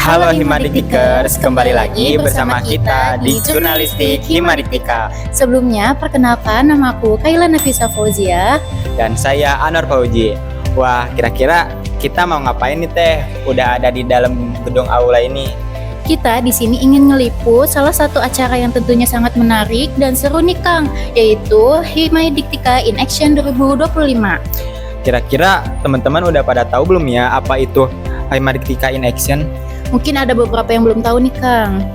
Halo Himadiktikers, kembali lagi bersama kita di Jurnalistik Himadiktika. Sebelumnya, perkenalkan nama aku Kaila Nafisa Fauzia. Dan saya Anwar Fauji. Wah, kira-kira kita mau ngapain nih Teh? Udah ada di dalam gedung aula ini. Kita di sini ingin ngeliput salah satu acara yang tentunya sangat menarik dan seru nih Kang, yaitu Himadiktika in Action 2025. Kira-kira teman-teman udah pada tahu belum ya apa itu Himadiktika in Action? Mungkin ada beberapa yang belum tahu nih Kang.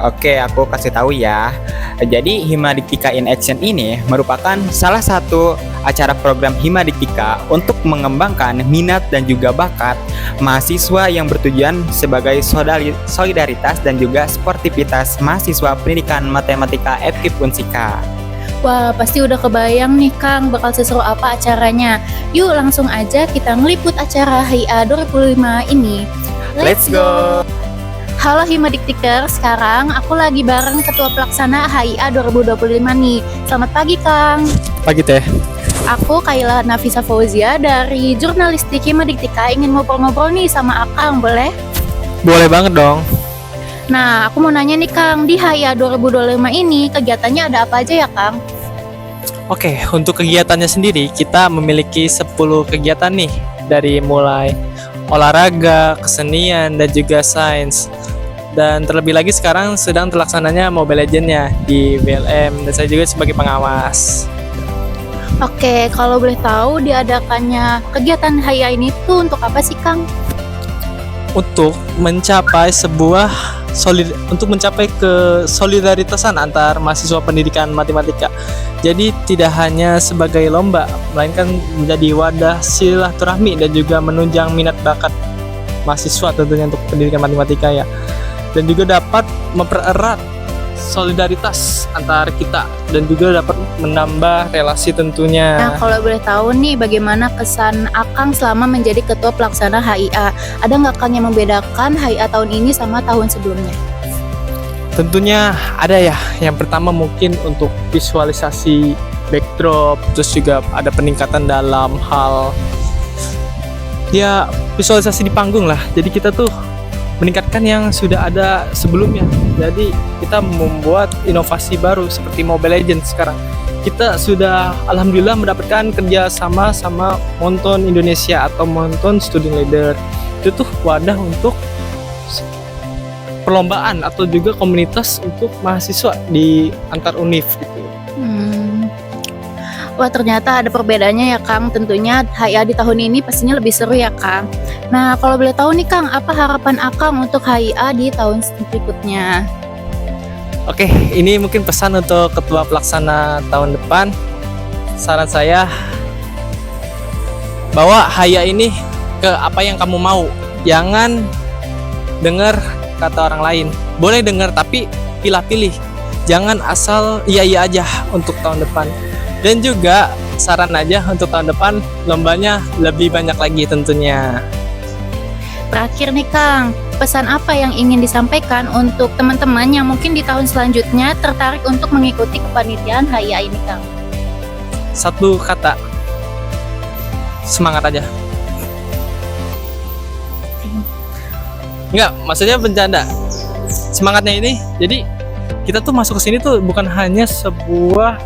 Oke, aku kasih tahu ya. Jadi Himadiktika in Action ini merupakan salah satu acara program Himadiktika untuk mengembangkan minat dan juga bakat mahasiswa yang bertujuan sebagai solidaritas dan juga sportivitas mahasiswa pendidikan matematika FKIP Unsika. Wah, pasti udah kebayang nih Kang bakal seseru apa acaranya. Yuk langsung aja kita ngeliput acara HIA 2025 ini. Let's go! Halo Himadiktiker, sekarang aku lagi bareng Ketua Pelaksana HIA 2025 nih. Selamat pagi Kang. Pagi Teh. Aku Kaila Nafisa Fauzia dari Jurnalistik Himadiktika ingin ngobrol-ngobrol nih sama Akang, boleh? Boleh banget dong. Nah, aku mau nanya nih Kang, di HIA 2025 ini kegiatannya ada apa aja ya Kang? Oke, untuk kegiatannya sendiri kita memiliki 10 kegiatan nih. Dari mulai olahraga, kesenian, dan juga sains. Dan terlebih lagi sekarang sedang terlaksananya Mobile Legends-nya di BLM dan saya juga sebagai pengawas. Oke, kalau boleh tahu diadakannya kegiatan HIA ini tuh untuk apa sih Kang? Untuk mencapai kesolidaritasan antar mahasiswa pendidikan matematika. Jadi tidak hanya sebagai lomba, melainkan menjadi wadah silaturahmi dan juga menunjang minat bakat mahasiswa tentunya untuk pendidikan matematika ya. Dan juga dapat mempererat solidaritas antar kita dan juga dapat menambah relasi tentunya. Nah, kalau boleh tahu nih bagaimana kesan Akang selama menjadi Ketua Pelaksana HIA? Ada nggak Kang yang membedakan HIA tahun ini sama tahun sebelumnya? Tentunya ada ya. Yang pertama mungkin untuk visualisasi backdrop, terus juga ada peningkatan dalam hal ya visualisasi di panggung lah. Jadi kita tuh meningkatkan yang sudah ada sebelumnya. Jadi kita membuat inovasi baru seperti Mobile Legends sekarang. Kita sudah alhamdulillah mendapatkan kerja sama Monton Indonesia atau Monton Student Leader. Itu tuh wadah untuk perlombaan atau juga komunitas untuk mahasiswa di antar univ gitu. Wah, ternyata ada perbedaannya ya Kang. Tentunya HIA di tahun ini pastinya lebih seru ya Kang. Nah, kalau boleh tahu nih Kang, apa harapan Akang untuk HIA di tahun berikutnya? Oke, ini mungkin pesan untuk ketua pelaksana tahun depan. Saran saya bawa HIA ini ke apa yang kamu mau. Jangan dengar kata orang lain. Boleh dengar tapi pilih-pilih. Jangan asal iya-iya aja untuk tahun depan. Dan juga saran aja untuk tahun depan lombanya lebih banyak lagi tentunya. Terakhir nih Kang, pesan apa yang ingin disampaikan untuk teman-teman yang mungkin di tahun selanjutnya tertarik untuk mengikuti kepanitiaan HIA ini Kang? Satu kata, semangat aja. Enggak, maksudnya bercanda. Semangatnya ini, jadi kita tuh masuk ke sini tuh bukan hanya sebuah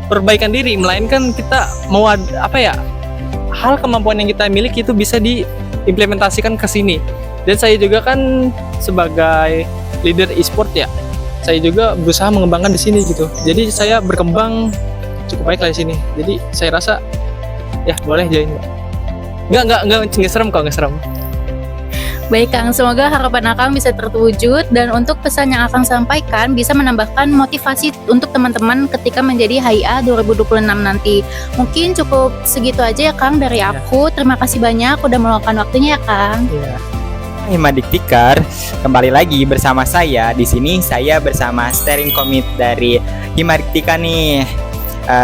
perbaikan diri, melainkan kita mau hal kemampuan yang kita miliki itu bisa diimplementasikan ke sini. Dan saya juga kan sebagai leader e-sport ya, saya juga berusaha mengembangkan di sini gitu. Jadi saya berkembang cukup baik lah di sini. Jadi saya rasa ya boleh join. Nggak serem kok, nggak serem. Baik Kang, semoga harapan Akang bisa terwujud dan untuk pesan yang Akang sampaikan bisa menambahkan motivasi untuk teman-teman ketika menjadi HIA 2026 nanti. Mungkin cukup segitu aja ya Kang dari aku. Terima kasih banyak udah meluangkan waktunya ya Kang. Himadiktikar, kembali lagi bersama saya. Di sini saya bersama steering committee dari Himadiktika nih.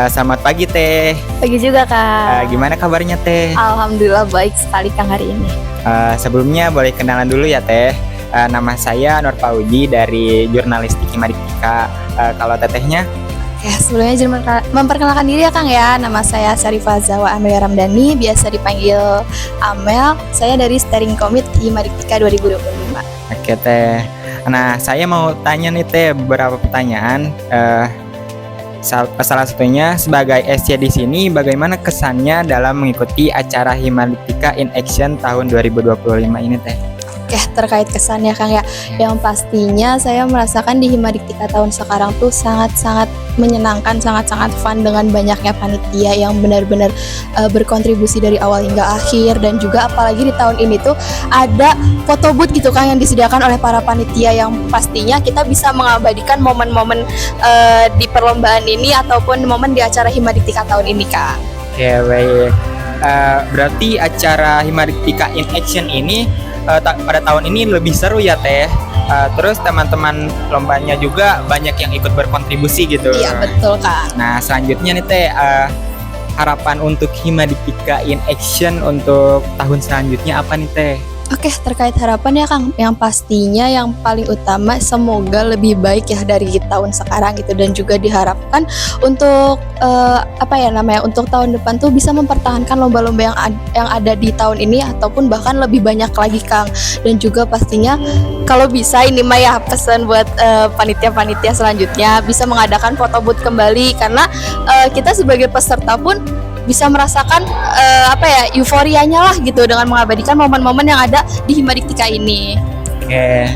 Selamat pagi Teh. Pagi juga Kang. Gimana kabarnya Teh? Alhamdulillah baik sekali Kang hari ini. Sebelumnya boleh kenalan dulu ya Teh. Nama saya Anwar Fauji dari Jurnalistik Himadiktika. Kalau Tetehnya? Oke, sebelumnya izin memperkenalkan diri ya Kang ya. Nama saya Syarifah Zawa Amelia Ramdhani, biasa dipanggil Amel. Saya dari Steering Komite Himadiktika 2025. Oke Teh. Nah, saya mau tanya nih Teh beberapa pertanyaan. Salah satunya sebagai SC di sini, bagaimana kesannya dalam mengikuti acara Himadiktika in Action tahun 2025 ini Teh? Oke, terkait kesannya Kang ya. Yang pastinya saya merasakan di Himadiktika tahun sekarang tuh sangat-sangat menyenangkan, sangat-sangat fun dengan banyaknya panitia yang benar-benar berkontribusi dari awal hingga akhir, dan juga apalagi di tahun ini tuh ada foto booth gitu Kang yang disediakan oleh para panitia yang pastinya kita bisa mengabadikan momen-momen di perlombaan ini ataupun momen di acara Himadiktika tahun ini Kang. Oke, baik. Berarti acara Himadiktika in Action ini pada tahun ini lebih seru ya Teh. Terus teman-teman lombanya juga banyak yang ikut berkontribusi gitu. Iya betul Kak. Nah selanjutnya nih Teh, harapan untuk Himadiktika in Action untuk tahun selanjutnya apa nih Teh? Oke, terkait harapan ya Kang, yang pastinya yang paling utama semoga lebih baik ya dari tahun sekarang gitu, dan juga diharapkan untuk untuk tahun depan tuh bisa mempertahankan lomba-lomba yang ada di tahun ini ataupun bahkan lebih banyak lagi Kang. Dan juga pastinya kalau bisa ini mah ya pesan buat panitia-panitia selanjutnya bisa mengadakan foto booth kembali, karena kita sebagai peserta pun bisa merasakan euforianya lah gitu dengan mengabadikan momen-momen yang ada di Himadiktika ini. Oke,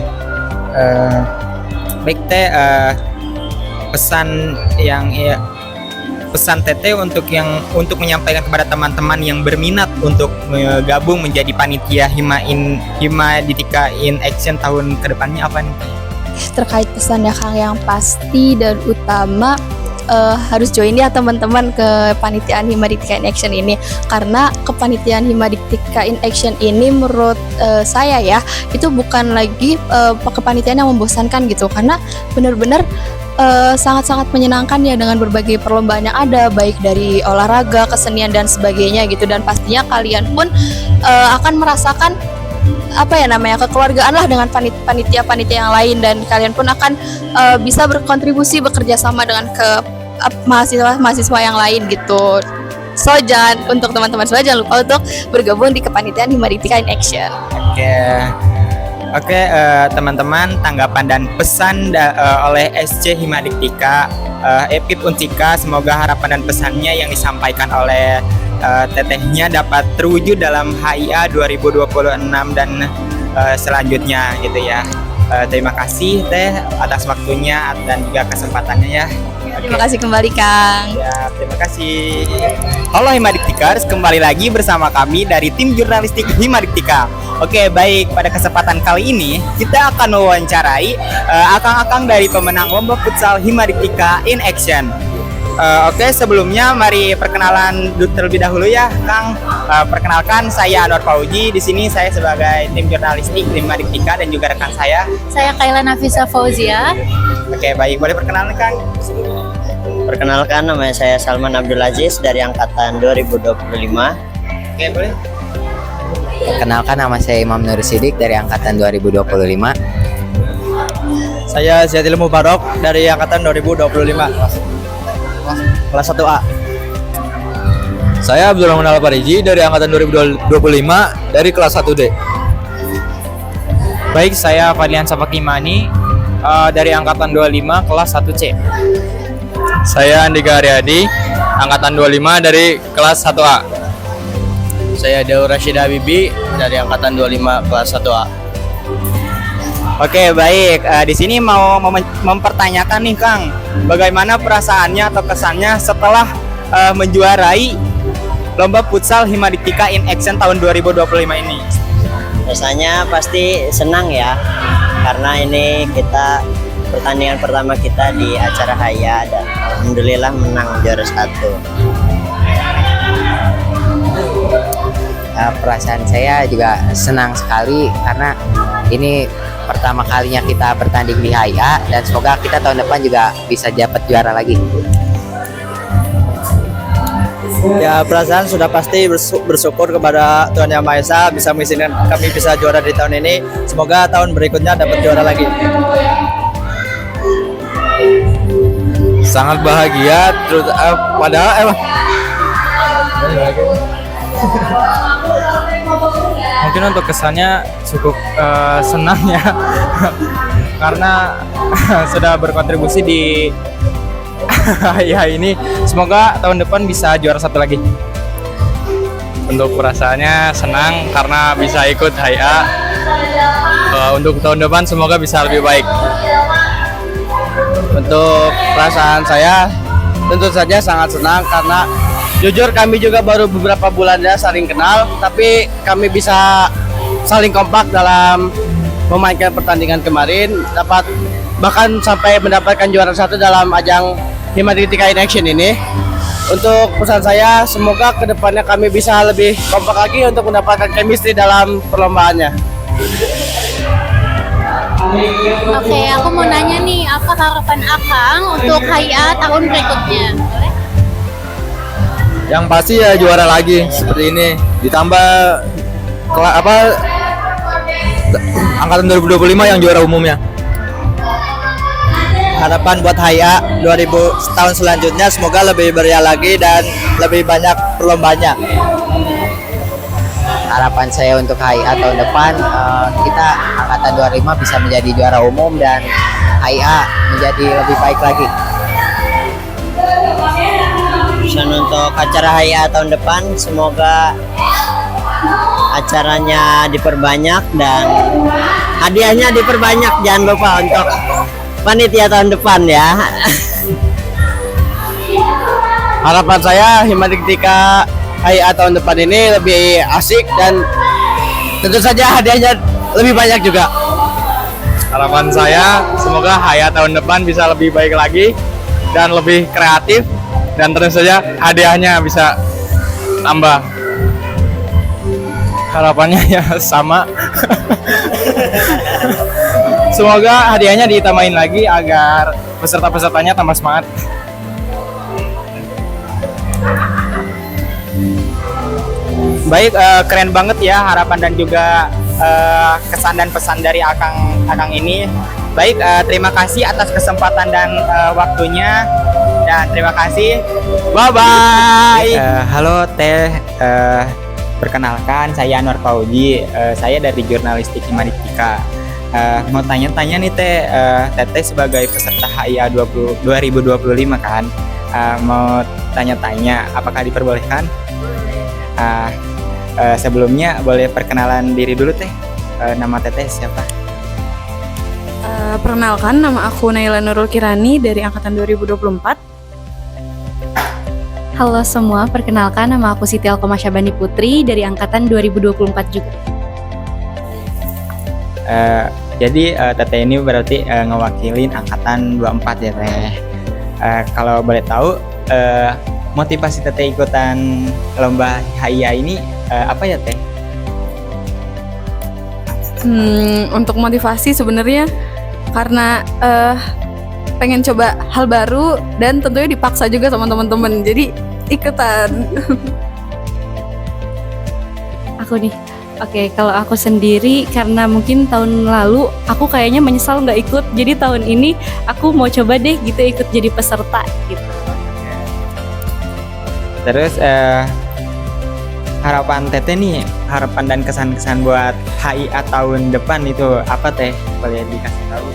baik Teh, pesan Teteh untuk menyampaikan kepada teman-teman yang berminat untuk gabung menjadi panitia Himadiktika in Action tahun kedepannya apa nih? Terkait pesannya Kang, yang pasti dan utama harus join ya teman-teman ke panitiaan Himadiktika in Action ini, karena kepanitiaan Himadiktika in Action ini menurut saya ya itu bukan lagi kepanitiaan yang membosankan gitu, karena benar-benar sangat-sangat menyenangkan ya dengan berbagai perlombaan yang ada, baik dari olahraga, kesenian dan sebagainya gitu. Dan pastinya kalian pun akan merasakan kekeluargaan lah dengan panitia-panitia yang lain, dan kalian pun akan bisa berkontribusi bekerja sama dengan mahasiswa yang lain gitu. So untuk teman-teman semua jangan lupa untuk bergabung di kepanitiaan Himadiktika in Action. Oke, teman-teman, tanggapan dan pesan oleh SC Himadiktika, Epip Untika, semoga harapan dan pesannya yang disampaikan oleh tetehnya dapat terwujud dalam HIA 2026 dan selanjutnya gitu ya. Terima kasih Teh atas waktunya dan juga kesempatannya ya. Terima kasih kembali Kang. Ya, terima kasih. Halo Himadiktikers, kembali lagi bersama kami dari tim jurnalistik Himadiktika. Oke, baik, pada kesempatan kali ini kita akan mewawancarai akang-akang dari pemenang lomba futsal Himadiktika in Action. Oke, sebelumnya mari perkenalan terlebih dahulu ya, Kang. Perkenalkan, saya Anwar Fauji. Di sini saya sebagai tim jurnalistik Himadiktika dan juga rekan saya. Saya Kaila Nafisa Fauzia. Oke, baik, boleh perkenalan Kang? Perkenalkan, nama saya Salman Abdul Aziz dari angkatan 2025. Oke, boleh. Perkenalkan, nama saya Imam Nur Sidik dari angkatan 2025. Saya Ziatil Mubarok dari angkatan 2025. Kelas 1A. Saya Abdul Rahman Al-Pariji dari angkatan 2025 dari kelas 1D. Baik, saya Fadlian Sapakimani dari angkatan 25 kelas 1C. Saya Andika Aryadi, angkatan 25 dari kelas 1A. Saya Daur Rashid Habibi dari angkatan 25 kelas 1A. Oke, baik. Di sini mau mempertanyakan nih Kang, bagaimana perasaannya atau kesannya setelah menjuarai lomba futsal Himadiktika in Action tahun 2025 ini? Rasanya pasti senang ya, karena ini pertandingan pertama kita di acara HIA dan alhamdulillah menang juara 1. Perasaan saya juga senang sekali karena ini pertama kalinya kita bertanding di HIA, dan semoga kita tahun depan juga bisa dapat juara lagi. Ya, perasaan sudah pasti bersyukur kepada Tuhan Yang Maha Esa bisa mengizinkan kami bisa juara di tahun ini. Semoga tahun berikutnya dapat juara lagi. Sangat bahagia, terus padahal mungkin untuk kesannya cukup senang ya karena sudah berkontribusi di ya ini. Semoga tahun depan bisa juara 1 lagi. Untuk perasaannya senang karena bisa ikut HIA. Untuk tahun depan semoga bisa lebih baik. Untuk perasaan saya tentu saja sangat senang karena jujur kami juga baru beberapa bulan ya saling kenal, tapi kami bisa saling kompak dalam memainkan pertandingan kemarin, dapat bahkan sampai mendapatkan juara 1 dalam ajang Himadiktika in Action ini. Untuk pesan saya, semoga kedepannya kami bisa lebih kompak lagi untuk mendapatkan chemistry dalam perlombaannya. Oke, aku mau nanya nih, apa harapan Akang untuk HIA tahun berikutnya? Boleh? Yang pasti ya juara lagi seperti ini. Ditambah angkatan 2025 yang juara umumnya. Harapan buat HIA 2000 tahun selanjutnya semoga lebih meriah lagi dan lebih banyak perlombanya. Harapan saya untuk HIA tahun depan kita angkatan 25 bisa menjadi juara umum dan HIA menjadi lebih baik lagi. Pesan untuk acara HIA tahun depan, semoga acaranya diperbanyak dan hadiahnya diperbanyak. Jangan lupa untuk panitia tahun depan ya. Harapan saya Himadiktika HIA tahun depan ini lebih asik dan tentu saja hadiahnya lebih banyak juga. Harapan saya semoga HIA tahun depan bisa lebih baik lagi dan lebih kreatif, dan tentu saja hadiahnya bisa tambah. Harapannya ya sama. Semoga hadiahnya ditambahin lagi agar peserta-pesertanya tambah semangat. Baik, keren banget ya harapan dan juga kesan dan pesan dari Akang ini. Baik, terima kasih atas kesempatan dan waktunya, dan terima kasih. Bye bye. Halo Teh, perkenalkan saya Anwar Fauji. Saya dari Jurnalistik Himadiktika. Mau tanya-tanya nih Teteh sebagai peserta HIA 2025 kan. Mau tanya-tanya, apakah diperbolehkan? Sebelumnya boleh perkenalan diri dulu Teh. Nama Teteh siapa? Perkenalkan, nama aku Naila Nurul Kirani dari angkatan 2024. Halo semua, perkenalkan nama aku Siti Alkoma Syabani Putri dari angkatan 2024 juga. Jadi Teteh ini berarti ngewakilin angkatan 24 ya Teh. Kalau boleh tahu motivasi Teteh ikutan lomba HIA ini apa ya Teh? Untuk motivasi sebenarnya karena pengen coba hal baru dan tentunya dipaksa juga sama teman-teman, jadi ikutan. Aku nih, oke, kalau aku sendiri karena mungkin tahun lalu aku kayaknya menyesal nggak ikut, jadi tahun ini aku mau coba deh gitu ikut jadi peserta gitu. Terus harapan Teteh nih, harapan dan kesan-kesan buat HIA tahun depan itu apa Teh? Boleh dikasih tahu?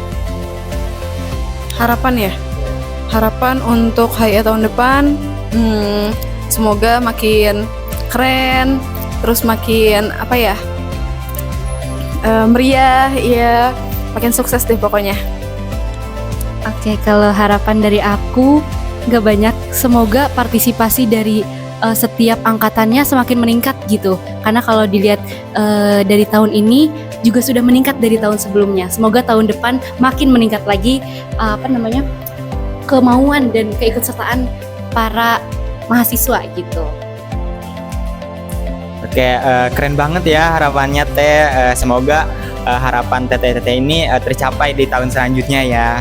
Harapan ya, harapan untuk HIA tahun depan, semoga makin keren, terus makin meriah, ya makin sukses deh pokoknya. Oke, kalau harapan dari aku nggak banyak, semoga partisipasi dari setiap angkatannya semakin meningkat gitu. Karena kalau dilihat dari tahun ini juga sudah meningkat dari tahun sebelumnya. Semoga tahun depan makin meningkat lagi kemauan dan keikutsertaan para mahasiswa gitu. Oke, keren banget ya harapannya Teh. Semoga harapan Teteh ini tercapai di tahun selanjutnya ya.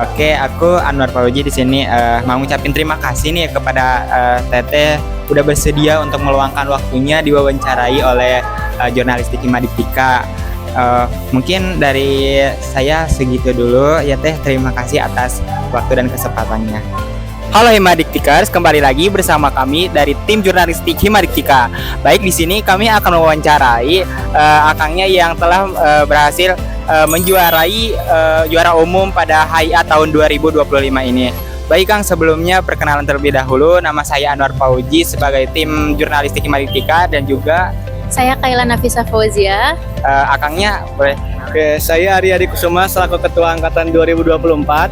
Oke, aku Anwar Fauji di sini mau ngucapin terima kasih nih kepada Teteh udah bersedia untuk meluangkan waktunya diwawancarai oleh Jurnalistik Himadiktika. Mungkin dari saya segitu dulu ya Teh. Terima kasih atas waktu dan kesempatannya. Halo Himadiktikers, kembali lagi bersama kami dari tim jurnalistik Himadiktika. Baik, di sini kami akan mewawancarai akangnya yang telah berhasil menjuarai juara umum pada HIA tahun 2025 ini. Baik Kang, sebelumnya perkenalan terlebih dahulu. Nama saya Anwar Fauji sebagai tim jurnalistik Himadiktika dan juga Saya Kaila Nafisa Fauzia. akangnya boleh. Oke, saya Ari Adi Kusuma selaku Ketua Angkatan 2024.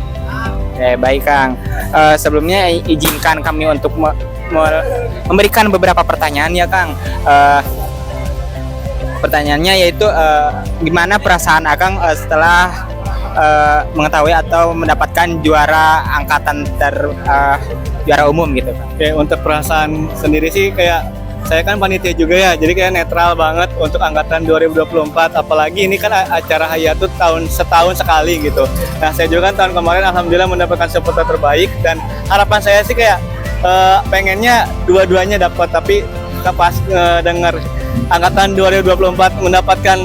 Baik Kang, sebelumnya izinkan kami untuk memberikan beberapa pertanyaan ya Kang. Pertanyaannya yaitu gimana perasaan Akang setelah mengetahui atau mendapatkan juara angkatan juara umum gitu Kang? Oke, untuk perasaan sendiri sih kayak saya kan panitia juga ya, jadi kayak netral banget untuk angkatan 2024. Apalagi ini kan acara HIA tuh setahun sekali gitu. Nah, saya juga kan tahun kemarin alhamdulillah mendapatkan supporter terbaik, dan harapan saya sih kayak pengennya dua-duanya dapat, tapi pas dengar angkatan 2024 mendapatkan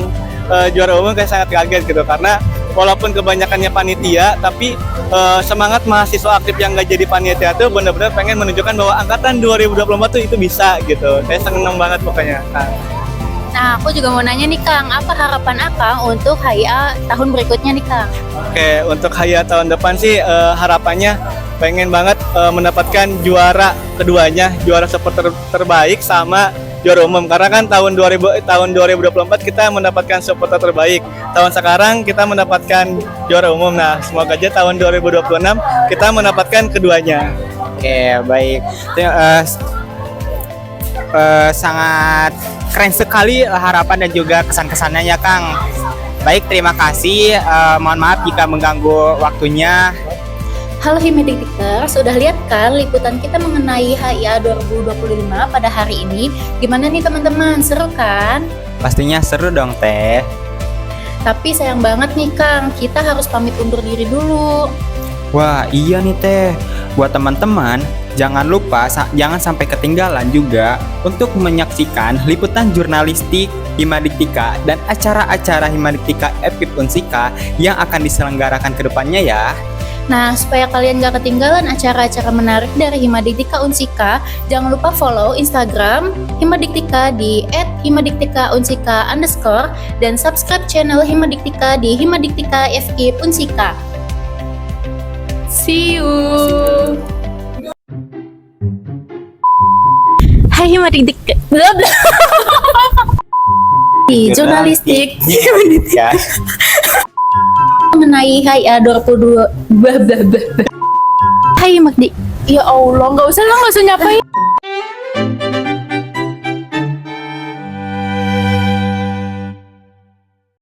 juara umum kayak sangat kaget gitu, karena walaupun kebanyakannya panitia, tapi semangat mahasiswa aktif yang nggak jadi panitia tuh benar-benar pengen menunjukkan bahwa angkatan 2024 tuh itu bisa gitu. Saya seneng banget pokoknya. Nah, aku juga mau nanya nih Kang, apa harapan Akang untuk HIA tahun berikutnya nih Kang? Oke, untuk HIA tahun depan sih harapannya pengen banget mendapatkan juara keduanya, juara supporter terbaik sama juara umum, karena kan tahun 2024 kita mendapatkan supporter terbaik, tahun sekarang kita mendapatkan juara umum. Nah, semoga aja tahun 2026 kita mendapatkan keduanya. Oke, baik. Sangat keren sekali harapan dan juga kesan-kesannya ya Kang. Baik, terima kasih. Mohon maaf jika mengganggu waktunya. Halo Himadiktikers, sudah lihat kan liputan kita mengenai HIA 2025 pada hari ini? Gimana nih teman-teman, seru kan? Pastinya seru dong Teh. Tapi sayang banget nih Kang, kita harus pamit undur diri dulu. Wah iya nih Teh. Buat teman-teman, jangan lupa jangan sampai ketinggalan juga untuk menyaksikan liputan jurnalistik Himadiktika dan acara-acara Himadiktika FKIP Unsika yang akan diselenggarakan ke depannya ya. Nah, supaya kalian gak ketinggalan acara-acara menarik dari Himadiktika Unsika, jangan lupa follow Instagram Himadiktika di @himadiktikaunsika_ dan subscribe channel Himadiktika di Himadiktika FKIP Unsika. See you. Hai Himadiktika. Jurnalistik Ya. mengenai HIA 22. Hai Magdi. Ya Allah, nggak usah nyapain.